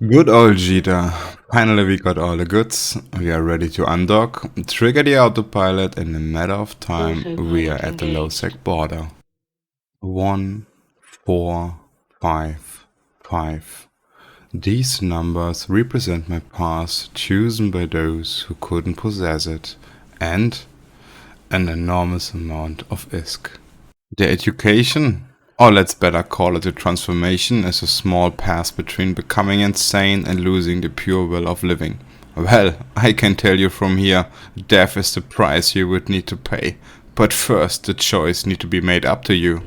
Good old Jita. Finally, we got all the goods. We are ready to undock, trigger the autopilot. In a matter of time, we are Autopilot at the engaged. low-sec border. 1, 4, 5, 5. These numbers represent my past, chosen by those who couldn't possess it, and an enormous amount of ISK. The education, or let's better call it a transformation, is a small pass between becoming insane and losing the pure will of living. Well, I can tell you from here, death is the price you would need to pay. But first, the choice need to be made up to you.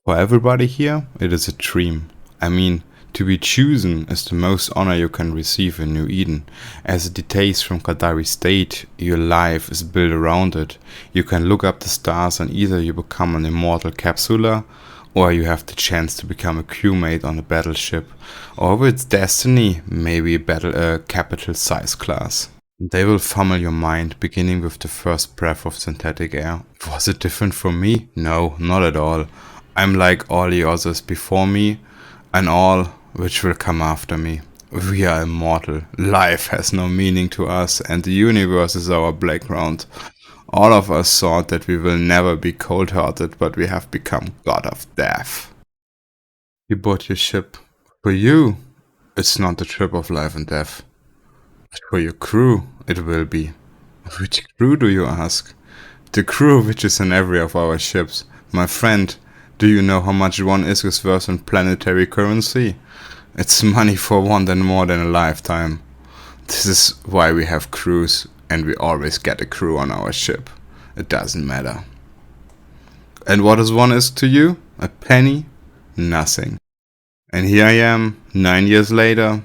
For everybody here, it is a dream. I mean, to be chosen is the most honor you can receive in New Eden. As it details from Qadari State, your life is built around it. You can look up the stars and either you become an immortal capsular, or you have the chance to become a crewmate on a battleship, or with its destiny, maybe a capital size class. They will funnel your mind, beginning with the first breath of synthetic air. Was it different from me? No, not at all. I'm like all the others before me, and all which will come after me. We are immortal. Life has no meaning to us, and the universe is our playground. All of us thought that we will never be cold-hearted, but we have become god of death. You bought your ship. For you, it's not the trip of life and death. But for your crew, it will be. Which crew, do you ask? The crew which is in every of our ships. My friend, do you know how much one is worth in planetary currency? It's money for one than more than a lifetime. This is why we have crews, and we always get a crew on our ship. It doesn't matter. And what is one is to you? A penny? Nothing. And here I am, 9 years later.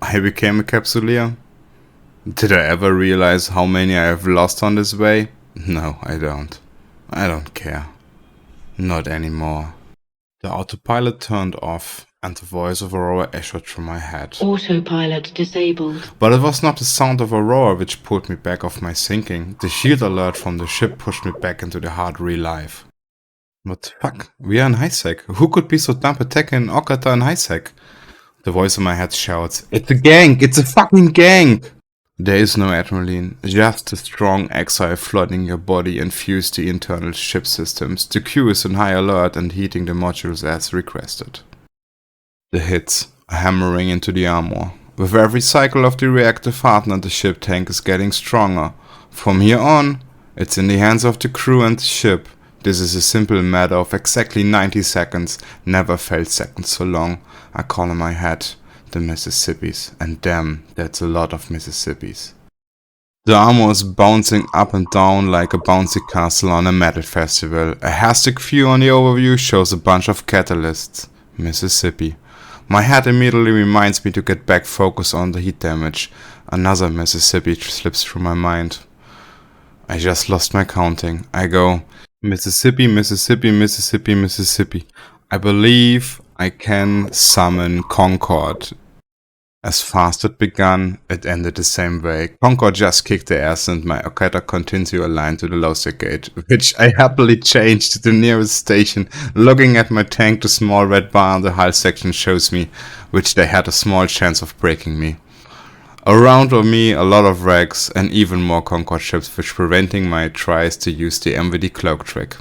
I became a capsuleer. Did I ever realize how many I have lost on this way? No, I don't. I don't care. Not anymore. The autopilot turned off, and the voice of Aurora echoed through my head. Autopilot disabled. But it was not the sound of Aurora which pulled me back off my thinking. The shield alert from the ship pushed me back into the hard real life. What the fuck? We are in high-sec. Who could be so dumb attacking Okata in high-sec? The voice in my head shouts, "It's a gang! It's a fucking gang!" There is no adrenaline, just a strong exile flooding your body and fuse the internal ship systems. The crew is on high alert and heating the modules as requested. The hits are hammering into the armor. With every cycle of the reactive hardener, the ship tank is getting stronger. From here on, it's in the hands of the crew and the ship. This is a simple matter of exactly 90 seconds. Never felt seconds so long. I call in my head the Mississippis, and damn, that's a lot of Mississippis. The armor is bouncing up and down like a bouncy castle on a metal festival. A hastic view on the overview shows a bunch of catalysts. Mississippi. My head immediately reminds me to get back focus on the heat damage. Another Mississippi slips through my mind. I just lost my counting. I go, Mississippi, Mississippi, Mississippi, Mississippi. I believe I can summon Concord. As fast it began, it ended the same way. Concord just kicked the ass and my Okata continue aligned to the low-sec gate, which I happily changed to the nearest station. Looking at my tank, the small red bar on the hull section shows me which they had a small chance of breaking me. Around me, a lot of wrecks and even more Concord ships, which preventing my tries to use the MVD cloak trick.